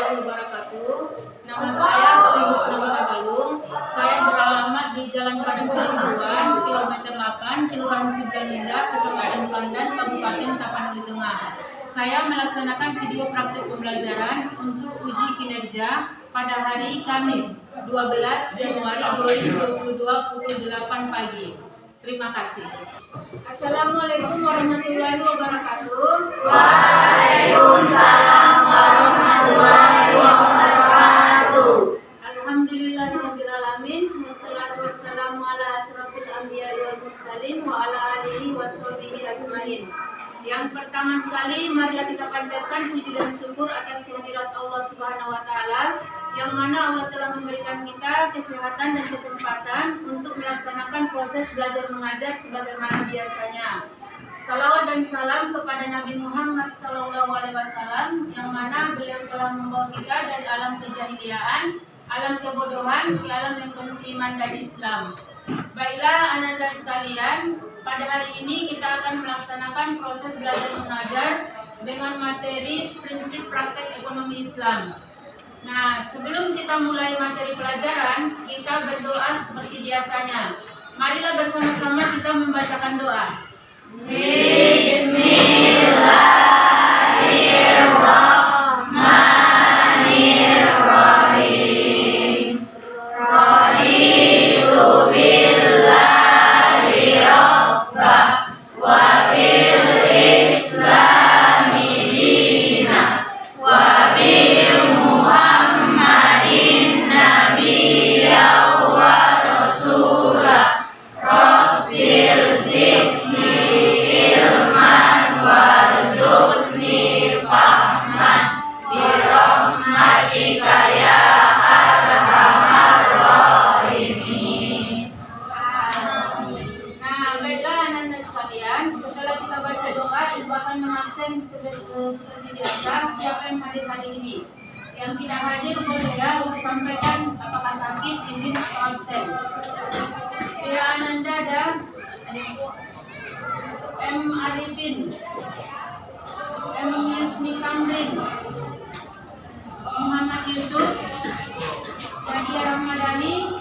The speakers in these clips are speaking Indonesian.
warahmatullahi wabarakatuh. Nama saya Sri Musnah Galung. Saya beralamat di Jalan Padang Selingkuhan, kilometer 8, Kelurahan Sidraninda, Kecamatan Pandan, Kabupaten Tapanuli Tengah. Saya melaksanakan video praktik pembelajaran untuk uji kinerja pada hari Kamis 12 Januari 2022 pukul 8 pagi. Terima kasih. Assalamualaikum warahmatullahi wabarakatuh. Waalaikumsalam warahmatullahi wabarakatuh. Alhamdulillahirabbil alamin, wassalatu wassalamu ala asrofil anbiya'i wal mursalin wa ala alihi washabihi ajmain. Yang pertama sekali, marilah kita panjatkan puji dan syukur atas kehadirat Allah Subhanahu wa taala, yang mana Allah telah memberikan kita kesehatan dan kesempatan untuk melaksanakan proses belajar mengajar sebagaimana biasanya. Salawat dan salam kepada Nabi Muhammad SAW, yang mana beliau telah membawa kita dari alam kejahiliaan, alam kebodohan, ke alam yang penuh iman dan Islam. Baiklah ananda sekalian, pada hari ini kita akan melaksanakan proses belajar mengajar dengan materi prinsip praktek ekonomi Islam. Nah, sebelum kita mulai materi pelajaran, kita berdoa seperti biasanya. Marilah bersama-sama kita membacakan doa. Bismillahirrahmanirrahim. Raditu billahi rabba wa bil islami dina wa bil muhammadin nabiyya wa rasula. Rabbil zidni ilman warzuqni fahman birahmatika ya arhamar rahimin. Nah, baiklah anak-anak sekalian, setelah kita baca doa, ibu akan mengabsen seperti biasa siapa yang hadir hari ini. Yang tidak hadir boleh ya sampaikan apakah sakit, izin atau absen. Ya Ananda dan M. Arifin, M. Yusni Kamrin, Muhammad Yusuf, Nadia Ramadhani,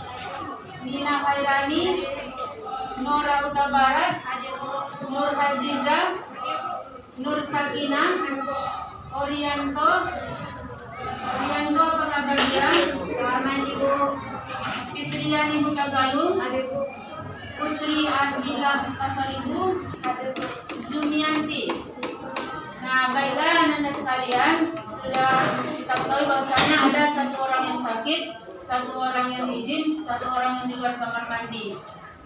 Nina Khairani, Nur Rauta Barat, Nur Haziza, Nur Sakina, Orianto apa kabar dia? Aman Ibu. Fitriani Hutagalung, Putri Adilah Pasaribu, Zumianti. Nah, baiklah anak-anak sekalian, sudah kita ketahui bahwasanya ada satu orang yang sakit, satu orang yang izin, satu orang yang di luar kamar mandi.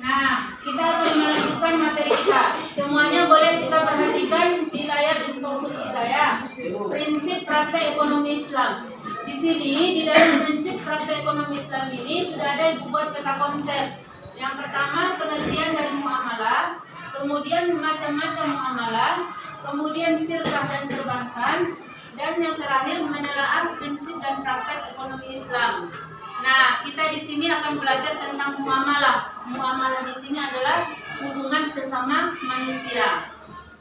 Nah, kita akan melanjutkan materi kita. Semuanya boleh kita perhatikan di layar fokus kita ya. Prinsip praktek ekonomi Islam. Di sini, di dalam prinsip praktek ekonomi Islam ini sudah ada dibuat peta konsep. Yang pertama, pengertian dari muamalah, kemudian macam-macam muamalah, kemudian sirkah dan perbankan, dan yang terakhir menelaah prinsip dan praktek ekonomi Islam. Nah, kita di sini akan belajar tentang muamalah. Muamalah di sini adalah hubungan sesama manusia.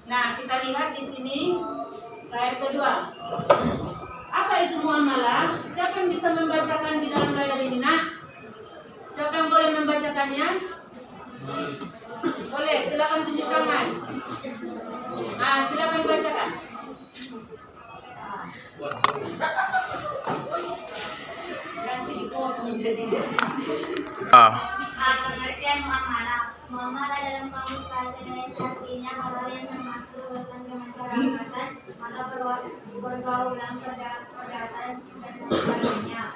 Nah, kita lihat di sini layar kedua. Apa itu muamalah? Siapa yang bisa membacakan di dalam layar ini, Nak? Siapa yang boleh membacakannya? Boleh, silakan tunjuk tangan. Nah, silakan bacakan. Nanti dipotong jadi. Pengertian muamalah. Muamalah dalam kamus bahasa Indonesia artinya hal yang termasuk urusan kemasyarakatan atau pergaulan perdata dan sebagainya.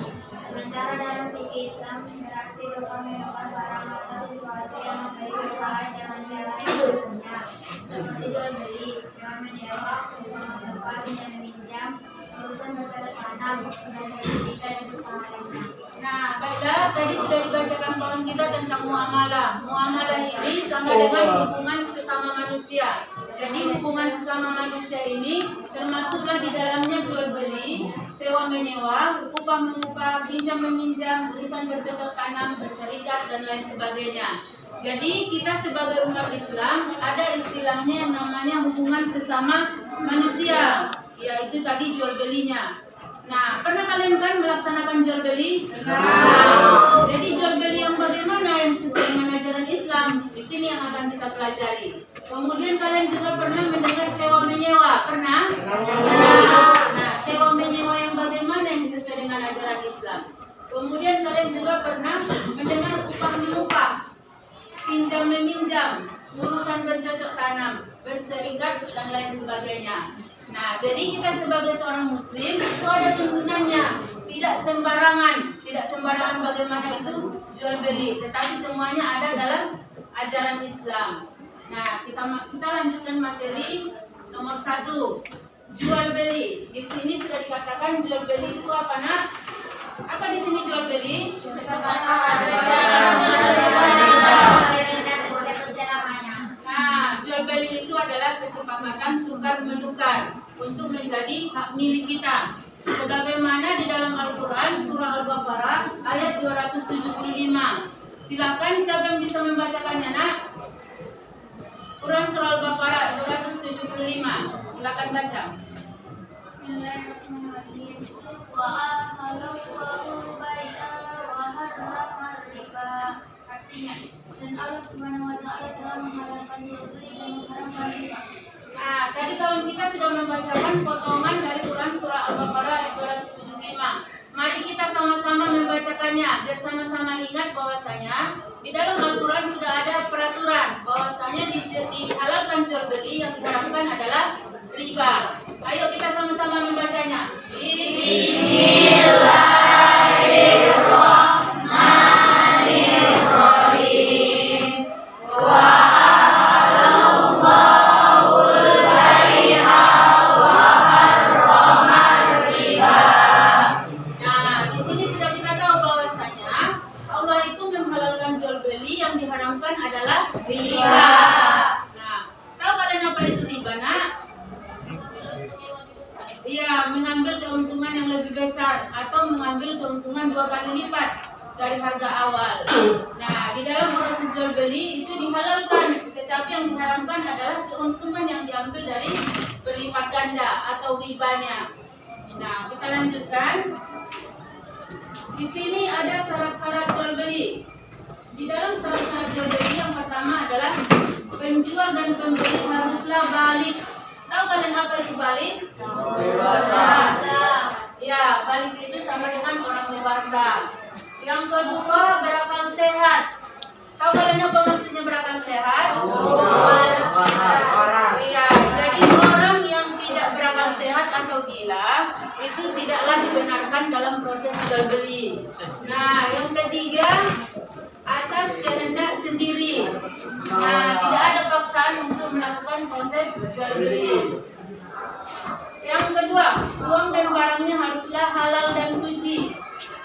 Sementara dalam fikih Islam berarti suka menukar barang atau sesuatu yang memberi manfaat dengan cara yang tentunya, seperti jual beli, sewa menyewa, tukar dan meminjam, urusan bercocok tanam, dan pendidikan dan usaha lainnya. Nah, baiklah, tadi sudah dibacakan kawan kita tentang muamalah. Muamalah ini sama dengan hubungan sesama manusia. Jadi hubungan sesama manusia ini termasuklah di dalamnya jual beli, sewa menyewa, upah mengupah, pinjam meminjam, urusan bercocok tanam, berserikat dan lain sebagainya. Jadi kita sebagai umat Islam ada istilahnya yang namanya hubungan sesama manusia, yaitu tadi jual belinya. Nah, pernah kalian kan melaksanakan jual beli? Nah, jadi jual beli yang bagaimana yang sesuai dengan ajaran Islam? Di sini yang akan kita pelajari. Kemudian kalian juga pernah mendengar sewa menyewa? Pernah? Nah, sewa menyewa yang bagaimana yang sesuai dengan ajaran Islam? Kemudian kalian juga pernah mendengar upah menupah, pinjam meminjam, urusan bercocok tanam, berserikat dan lain sebagainya. Nah, jadi kita sebagai seorang muslim itu ada tuntunannya, tidak sembarangan bagaimana itu jual beli, tetapi semuanya ada dalam ajaran Islam. Nah, kita lanjutkan materi nomor 1, jual beli. Di sini sudah dikatakan jual beli itu apa, Nak? Apa di sini jual beli? Nah, jual beli itu adalah kesepakatan tukar menukar untuk menjadi hak milik kita. Sebagaimana di dalam Al-Quran surah Al-Baqarah ayat 275. Silakan siapa yang bisa membacakannya, Nak? Quran surah Al-Baqarah 275. Silakan baca. Bismillahirrahmanirrahim. Wa ahallallahu bai'a wa harramar riba. Artinya, dan Allah Subhanahu wa taala telah menghalalkan jual beli dan mengharamkan riba. Nah, tadi kawan kita sudah membacakan potongan dari Quran surah Al-Baqarah ayat 275. Mari kita sama-sama membacakannya biar sama-sama ingat bahwasanya di dalam Al-Quran sudah ada peraturan bahwasanya dihalalkan jual beli, yang diharamkan adalah riba. Ayo kita sama-sama membacanya. Bismillahirrahmanirrahim. Wa ahallallahul bai'a wa harramar riba. Nah, di sini sudah kita tahu bahwasanya Allah itu menghalalkan jual beli, yang diharamkan adalah riba. Nah, tahu kalian apa itu riba, Nak? Iya, mengambil keuntungan yang lebih besar atau mengambil keuntungan 2 kali lipat dari harga awal. Nah, di dalam proses jual beli itu dihalalkan, tetapi yang diharamkan adalah keuntungan yang diambil dari berlipat ganda atau ribanya. Nah, kita lanjutkan. Di sini ada syarat-syarat jual beli. Di dalam syarat-syarat jual beli yang pertama adalah penjual dan pembeli haruslah balik. Tahu kalian apa itu balik? Dewasa. Ya, balik itu sama dengan orang dewasa. Yang kedua, berakal sehat. Tahu kalian apa maksudnya berakal sehat? Iya, jadi orang yang tidak berakal sehat atau gila itu tidaklah dibenarkan dalam proses jual beli. Nah, yang ketiga, atas kehendak sendiri. Nah, tidak ada paksaan untuk melakukan proses jual beli. Yang kedua, uang dan barangnya haruslah halal dan suci.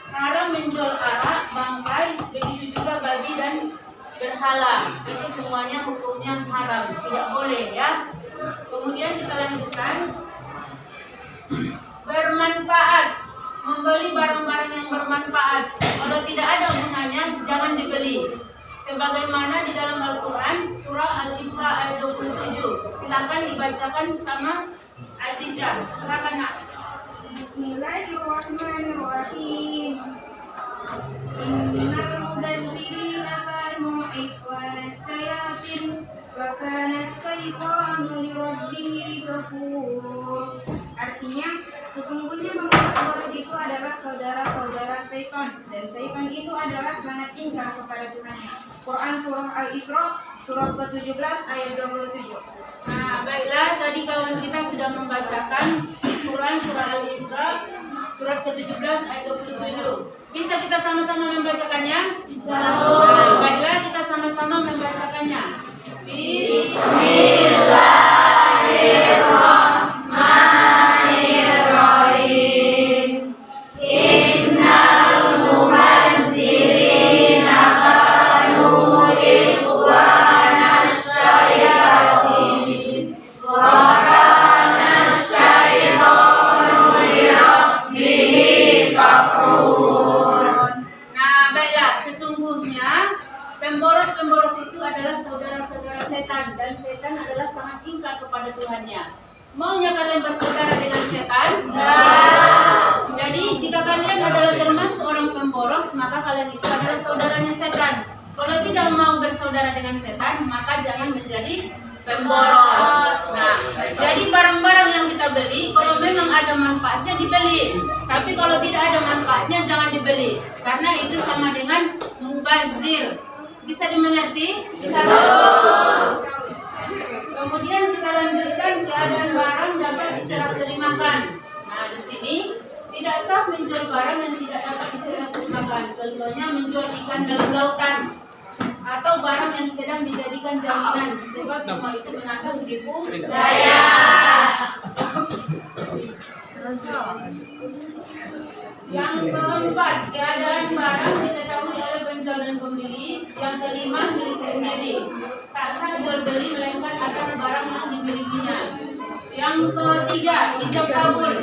Haram menjual arak, bangkai, begitu juga babi dan berhala. Itu semuanya hukumnya haram, tidak boleh ya. Kemudian kita lanjutkan. Bermanfaat, membeli barang-barang yang bermanfaat. Kalau tidak ada gunanya, jangan dibeli. Sebagaimana di dalam Al-Quran surah Al-Isra ayat 27. Silakan dibacakan sama Azizah. Silakan, Nak. Bismillahirrahmanirrahim. Innal mudazzirina kanu ikhwana sayatin wa kana as-saytanu lirabbihi kafur. Artinya, sesungguhnya pemboros-boros itu adalah saudara-saudara Syaitan, dan Syaitan itu adalah sangat ingkar kepada Tuhannya. Quran surah Al-Isra surah ke-17 ayat 27. Nah, baiklah, tadi kawan kita sudah membacakan Quran surah Al-Isra surat ke-17 ayat 27. Bisa kita sama-sama membacakannya? Bisa. Baiklah, kita sama-sama membacakannya. Bismillahirrahmanirrahim. Innal mubazzirina kanu ikhwana syayatin wa kana syaitanu lirabbihi kafur. Nah, baiklah, sesungguhnya pemboros-pemboros itu adalah saudara-saudara setan, dan setan adalah sangat ingkar kepada Tuhannya. Maunya kalian bersaudara dengan setan? Nah. Jadi jika maka kalian itu adalah saudaranya setan. Kalau tidak mau bersaudara dengan setan, maka jangan menjadi pemboros. Nah, jadi barang-barang yang kita beli, kalau memang ada manfaatnya dibeli. Tapi kalau tidak ada manfaatnya jangan dibeli, karena itu sama dengan mubazir. Bisa dimengerti? Bisa. Kemudian kita lanjutkan keadaan barang dapat diserah terimakan. Nah, di sini tidak sah menjual barang yang tidak dapat diserah terimakan. Contohnya menjual ikan dalam lautan atau barang yang sedang dijadikan jaminan, sebab semua itu mengandung tipu daya. Yang keempat, keadaan barang diketahui oleh penjual dan pembeli. Yang kelima, milik sendiri. Tak sah jual beli melainkan atas barang yang dimilikinya. Yang ketiga, ijab kabul.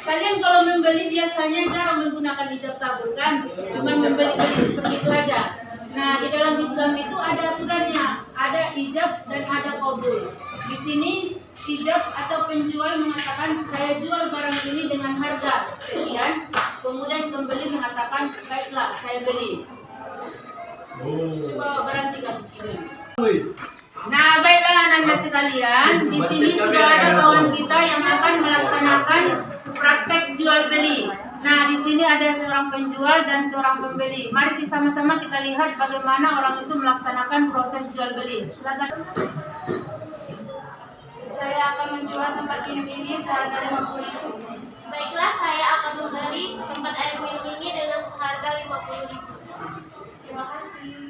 Kalian kalau membeli biasanya jarang menggunakan ijab kabul kan? Cuma membeli-beli seperti itu aja. Nah, di dalam Islam itu ada aturannya, ada ijab dan ada kabul. Di sini ijab atau penjual mengatakan saya jual barang ini dengan harga sekian, kemudian pembeli mengatakan baiklah saya beli. Coba berhenti kamu dulu. Nah, baiklah anak-anak sekalian, di sini sudah ada kawan kita yang akan melaksanakan praktek jual beli. Nah, di sini ada seorang penjual dan seorang pembeli. Mari kita sama-sama kita lihat bagaimana orang itu melaksanakan proses jual beli. Silakan. Saya akan menjual tempat minum ini seharga 50.000. Baiklah, saya akan membeli tempat air minum ini dengan seharga 50.000. Terima kasih.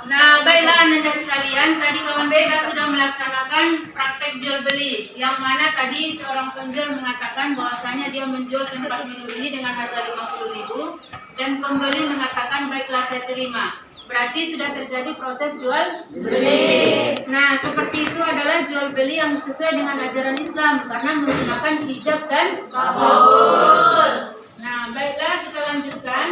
Nah, baiklah anak-anak sekalian, tadi kawan beda sudah melaksanakan praktek jual beli, yang mana tadi seorang penjual mengatakan bahwasanya dia menjual tempat minum ini dengan harga 50.000 dan pembeli mengatakan baiklah saya terima. Berarti sudah terjadi proses jual beli. Nah, seperti itu adalah jual beli yang sesuai dengan ajaran Islam karena menggunakan ijab dan kabul. Nah, baiklah kita lanjutkan.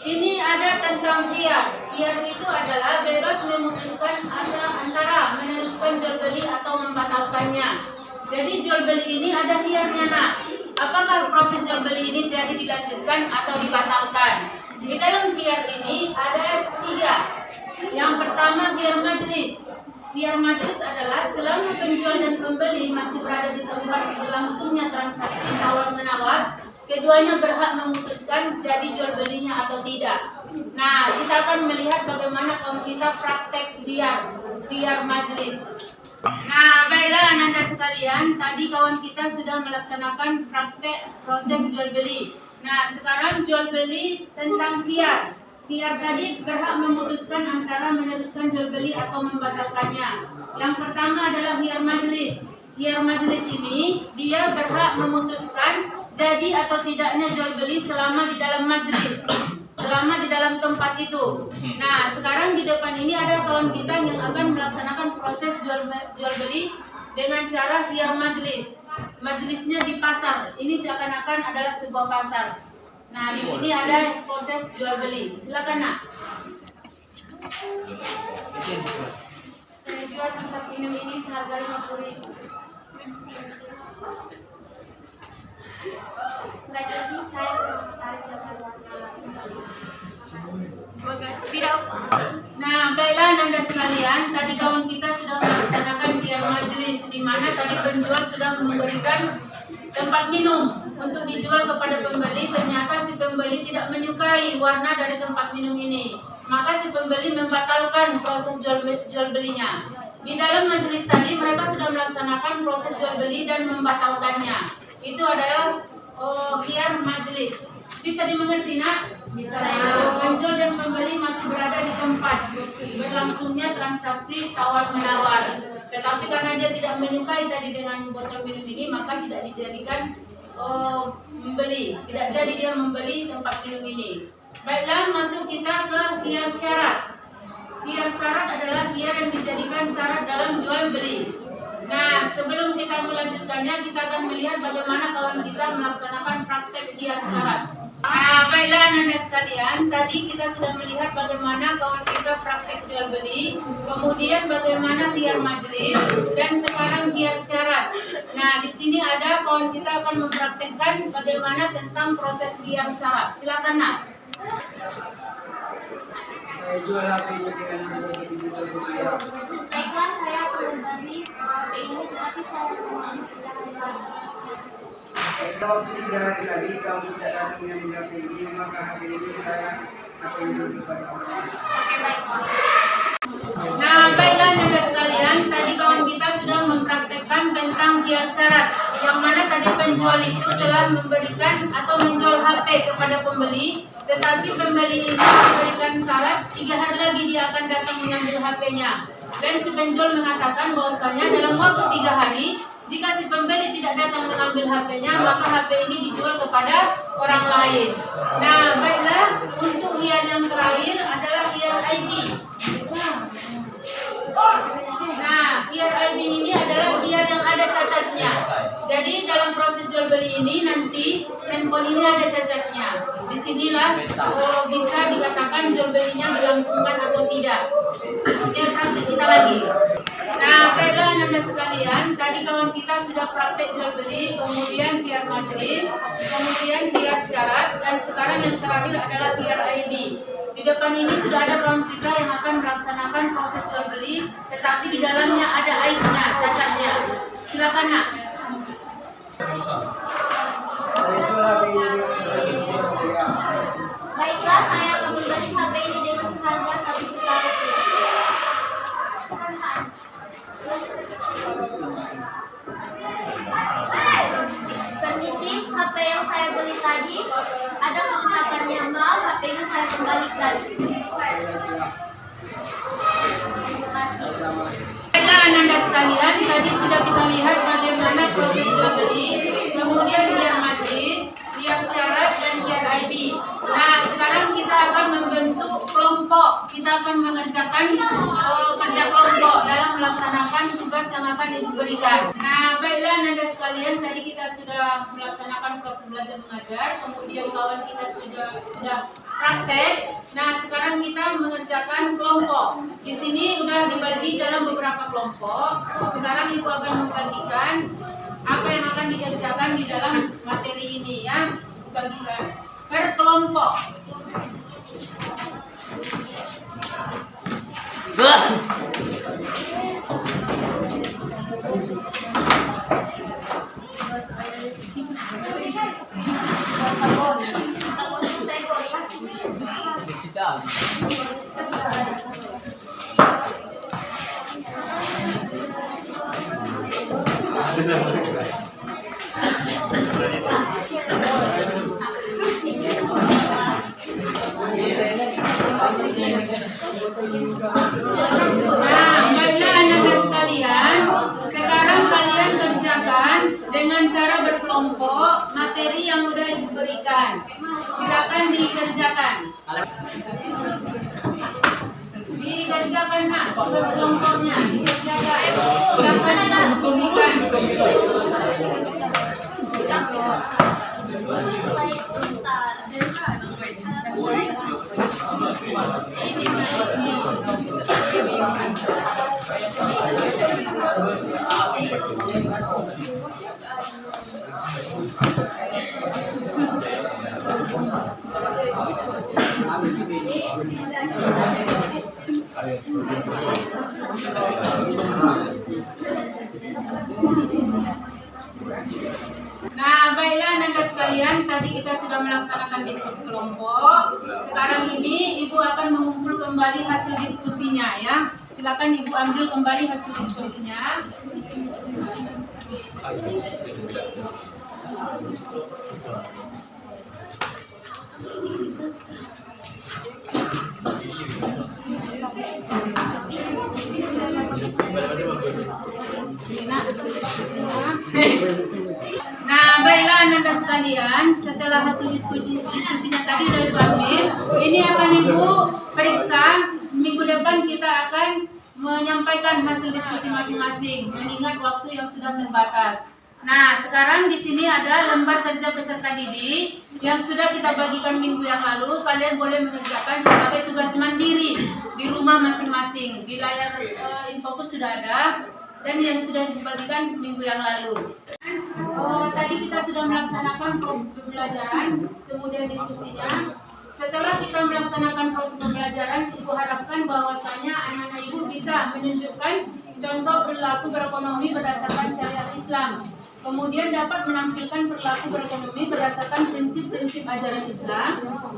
Ini ada tentang khiyar. Khiyar itu adalah bebas memutuskan antara meneruskan jual beli atau membatalkannya. Jadi jual beli ini ada khiyarnya, nak. Apakah proses jual beli ini jadi dilanjutkan atau dibatalkan? Di dalam khiyar ini ada 3. Yang pertama khiyar majlis. Khiyar majlis adalah selama penjual dan pembeli masih berada di tempat berlangsungnya transaksi tawar-menawar, keduanya berhak memutuskan jadi jual belinya atau tidak. Nah, kita akan melihat bagaimana kaum kita praktek khiyar majlis. Nah, baiklah anak-anak sekalian, tadi kawan kita sudah melaksanakan praktek proses jual beli. Nah, sekarang jual beli tentang khiyar. Khiyar tadi berhak memutuskan antara meneruskan jual beli atau membatalkannya. Yang pertama adalah khiyar majlis. Khiyar majlis ini dia berhak memutuskan jadi atau tidaknya jual beli selama di dalam majlis, selama di dalam tempat itu. Nah, sekarang di depan ini ada kawan kita yang akan melaksanakan proses jual beli dengan cara khiyar majlis. Majlisnya di pasar. Ini seakan-akan adalah sebuah pasar. Nah, di sini ada proses jual beli. Silakan, nak. Saya jual tempat minum ini seharga 50.000. Enggak jadi, saya tertarik dengan warna. Tidak, Pak. Nah, baiklah anak-anak sekalian, tadi kawan kita sudah melaksanakan khiyar majlis, di mana tadi penjual sudah memberikan tempat minum untuk dijual kepada pembeli. Ternyata si pembeli tidak menyukai warna dari tempat minum ini, maka si pembeli membatalkan proses jual belinya. Di dalam majelis tadi mereka sudah melaksanakan proses jual beli dan membatalkannya. Itu adalah khiyar majelis. Bisa dimengerti, nak? Bisa. Penjual dan pembeli masih berada di tempat berlangsungnya transaksi tawar-menawar. Tetapi karena dia tidak menyukai tadi dengan botol minum ini, maka tidak dijadikan membeli. Tidak jadi dia membeli tempat minum ini. Baiklah, masuk kita ke khiyar syarat. Khiyar syarat adalah khiyar yang dijadikan syarat dalam jual beli. Nah, sebelum kita melanjutkannya, kita akan melihat bagaimana kawan kita melaksanakan praktek khiyar syarat. Nah, baiklah anak-anak sekalian, tadi kita sudah melihat bagaimana kawan kita praktek jual beli, kemudian bagaimana khiyar majelis, dan sekarang khiyar syarat. Nah, di sini ada kawan kita akan mempraktekkan bagaimana tentang proses khiyar syarat. Silakan, Nak. Saya jual HP ini dengan harga Rp7.000. Baiklah, saya akan membeli HP ini, tetapi saya mohon sudah Kalau 3 hari lagi kamu tidak datang yang beli HP ini, maka HP ini saya akan jual kepada orang lain. Oke, baiklah. Nah, baiklah anak-anak sekalian, tadi kawan kita sudah mempraktekkan tentang khiyar syarat, yang mana tadi penjual itu telah memberikan atau menjual HP kepada pembeli, tetapi pembeli ini memberikan syarat 3 hari lagi dia akan datang mengambil HP-nya. Dan si penjual mengatakan bahwasanya dalam waktu 3 hari, jika si pembeli tidak datang mengambil HP-nya, maka HP ini dijual kepada orang lain. Nah, baiklah, untuk khiyar yang terakhir adalah khiyar ID. Nah, khiyar ID ini adalah khiyar yang ada cacatnya. Jadi dalam proses jual beli ini nanti handphone ini ada cacatnya. Disinilah bisa dikatakan jual belinya dilangsungkan atau tidak. Oke, praktek kita lagi. Nah, baiklah anak-anak sekalian, tadi kawan kita sudah praktek jual beli, kemudian khiyar majelis, kemudian khiyar syarat, dan sekarang yang terakhir adalah khiyar ID. Di depan ini sudah ada kawan kita yang akan melaksanakan proses jual beli, tetapi di dalamnya ada aibnya, cacatnya. Silakan, Nak. Saya jual HP ini dengan harga Rp7.000. Baiklah, saya akan membeli HP ini dengan seharga Rp1.000.000. Permisi, HP yang saya beli tadi ada kerusakannya. Maaf, HP ini saya kembalikan. Terima kasih. Baiklah anak-anak sekalian, tadi sudah kita lihat bagaimana proses jual beli, kemudian khiyar majelis, khiyar syarat, dan khiyar ID. Nah, sekarang kita akan membentuk kelompok. Kita akan mengerjakan kerja kelompok dalam melaksanakan tugas yang akan diberikan. Nah, baiklah anak-anak sekalian, tadi kita sudah melaksanakan proses belajar mengajar, kemudian kawan kita sudah praktek. Nah, sekarang kita mengerjakan kelompok. Di sini sudah dibagi dalam beberapa kelompok. Sekarang Ibu akan membagikan apa yang akan dikerjakan di dalam materi ini ya. Bagikan per kelompok. Nah, baiklah anak-anak sekalian, sekarang kalian kerjakan dengan cara berkelompok materi yang sudah diberikan. Silakan dikerjakan. Dikerjakan, Nak, tugas kelompoknya dikerjakan. Silakan diskusikan. Nah, baiklah anak-anak sekalian, tadi kita sudah melaksanakan diskusi kelompok. Sekarang ini Ibu akan mengumpul kembali hasil diskusinya ya. Silakan Ibu ambil kembali hasil diskusinya. Nah, baiklah anak-anak sekalian, setelah hasil diskusinya tadi dari diambil, ini akan Ibu periksa. Minggu depan kita akan menyampaikan hasil diskusi masing-masing, mengingat waktu yang sudah terbatas. Nah, sekarang di sini ada lembar kerja peserta didik yang sudah kita bagikan minggu yang lalu. Kalian boleh mengerjakan sebagai tugas mandiri di rumah masing-masing. Di layar Infocus sudah ada dan yang sudah dibagikan minggu yang lalu. Tadi kita sudah melaksanakan proses pembelajaran, kemudian diskusinya. Setelah kita melaksanakan proses pembelajaran, Ibu harapkan bahwasanya anak-anak Ibu bisa menunjukkan contoh perilaku berekonomi berdasarkan syariat Islam. Kemudian dapat menampilkan perilaku berekonomi berdasarkan prinsip-prinsip ajaran Islam.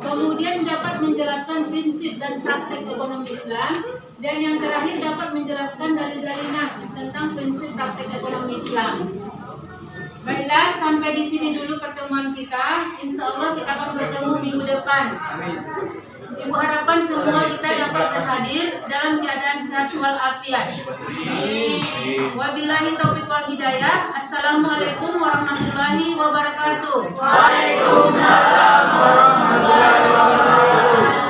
Kemudian dapat menjelaskan prinsip dan praktek ekonomi Islam. Dan yang terakhir dapat menjelaskan dalil-dalil nas tentang prinsip praktek ekonomi Islam. Baiklah, sampai di sini dulu pertemuan kita. Insya Allah kita akan bertemu minggu depan. Ibu harapkan semua kita dapat terhadir dalam keadaan sehat walafiat. Wabillahi taufiq wal hidayah. Assalamualaikum warahmatullahi wabarakatuh. Waalaikumsalam warahmatullahi wabarakatuh.